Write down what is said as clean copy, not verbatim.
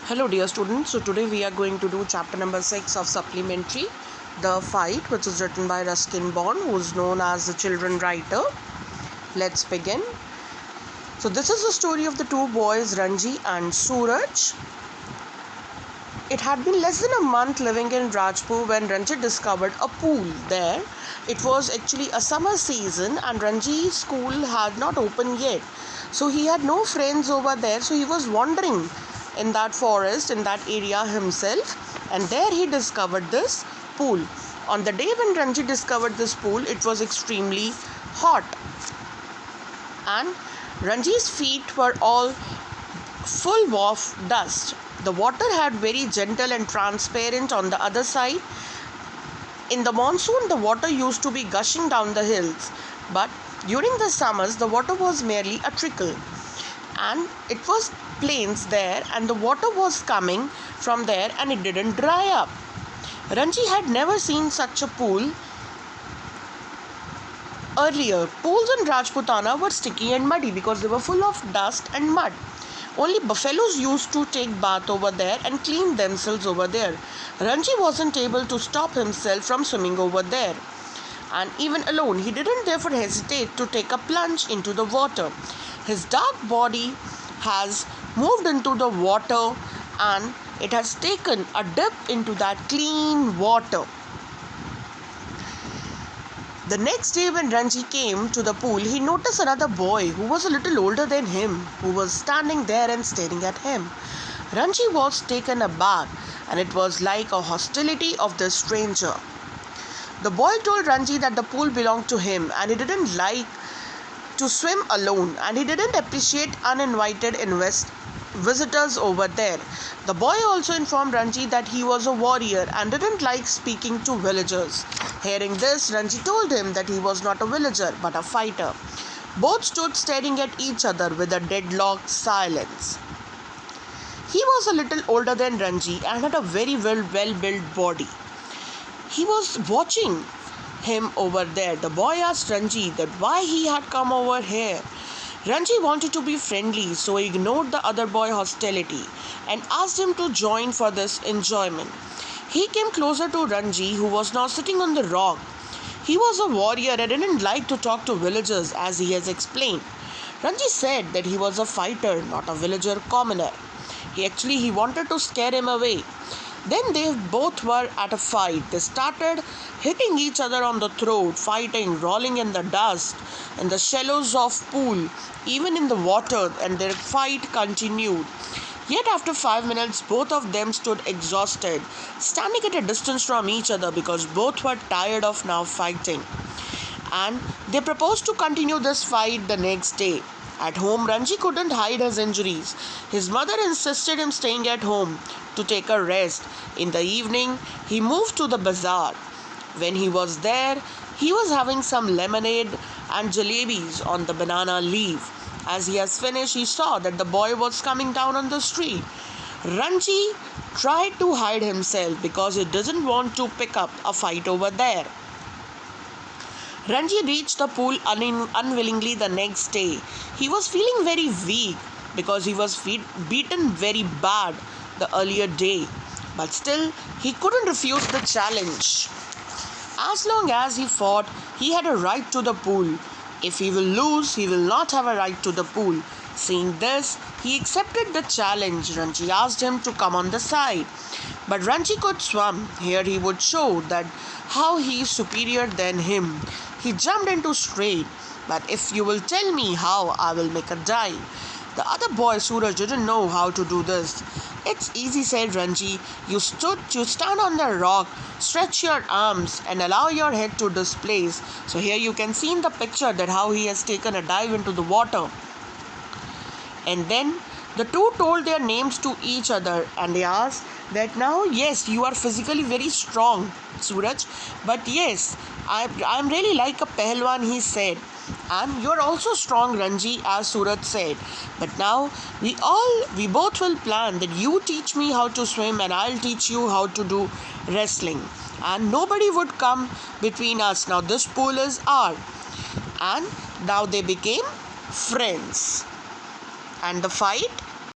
Hello dear students, so today we are going to do chapter number 6 of supplementary, The Fight, which is written by Ruskin Bond, who is known as the children writer. Let's begin. So this is the story of the two boys Ranji and Suraj. It had been less than a month living in Rajpur when Ranji discovered a pool there. It was actually a summer season and Ranji's school had not opened yet. So he had no friends over there, so he was wandering in that forest, in that area himself, and there he discovered this pool. On the day when Ranji discovered this pool, it was extremely hot and Ranji's feet were all full of dust. The water had very gentle and transparent on the other side. In the monsoon, the water used to be gushing down the hills, but during the summers, the water was merely a trickle. And it was plains there, and the water was coming from there, and it didn't dry up. Ranji had never seen such a pool earlier. Pools in Rajputana were sticky and muddy because they were full of dust and mud. Only buffaloes used to take bath over there and clean themselves over there. Ranji wasn't able to stop himself from swimming over there. And even alone, he didn't therefore hesitate to take a plunge into the water. His dark body has moved into the water and it has taken a dip into that clean water. The next day when Ranji came to the pool, he noticed another boy who was a little older than him, who was standing there and staring at him. Ranji was taken aback, and it was like a hostility of the stranger. The boy told Ranji that the pool belonged to him and he didn't like to swim alone and he didn't appreciate uninvited visitors over there. The boy also informed Ranji that he was a warrior and didn't like speaking to villagers. Hearing this, Ranji told him that he was not a villager but a fighter. Both stood staring at each other with a deadlocked silence. He was a little older than Ranji and had a very well-built body. He was watching him over there. The boy asked Ranji that why he had come over here. Ranji wanted to be friendly, so he ignored the other boy's hostility and asked him to join for this enjoyment. He came closer to Ranji, who was now sitting on the rock. He was a warrior and didn't like to talk to villagers, as he has explained. Ranji said that he was a fighter, not a villager commoner. He wanted to scare him away. Then they both were at a fight. They started hitting each other on the throat, fighting, rolling in the dust, in the shallows of pool, even in the water, and their fight continued. Yet after 5 minutes, both of them stood exhausted, standing at a distance from each other because both were tired of now fighting. And they proposed to continue this fight the next day. At home, Ranji couldn't hide his injuries. His mother insisted him staying at home to take a rest. In the evening, he moved to the bazaar. When he was there, he was having some lemonade and jalebis on the banana leaf. As he has finished, he saw that the boy was coming down on the street. Ranji tried to hide himself because he doesn't want to pick up a fight over there. Ranji reached the pool unwillingly the next day. He was feeling very weak because he was beaten very bad the earlier day. But still, he couldn't refuse the challenge. As long as he fought, he had a right to the pool. If he will lose, he will not have a right to the pool. Seeing this, he accepted the challenge. Ranji asked him to come on the side. But Ranji could swim. Here he would show that how he is superior than him. He jumped into straight. But if you will tell me how, I will make a dive. The other boy, Suraj, didn't know how to do this. It's easy, said Ranji. You stand on the rock, stretch your arms and allow your head to displace. So here you can see in the picture that how he has taken a dive into the water. And then the two told their names to each other and they asked that now, yes, you are physically very strong, Suraj, but yes, I'm really like a Pahalwan, he said. And you're also strong, Ranji, as Suraj said. But now we both will plan that you teach me how to swim and I'll teach you how to do wrestling. And nobody would come between us. Now this pool is ours. And now they became friends. And the fight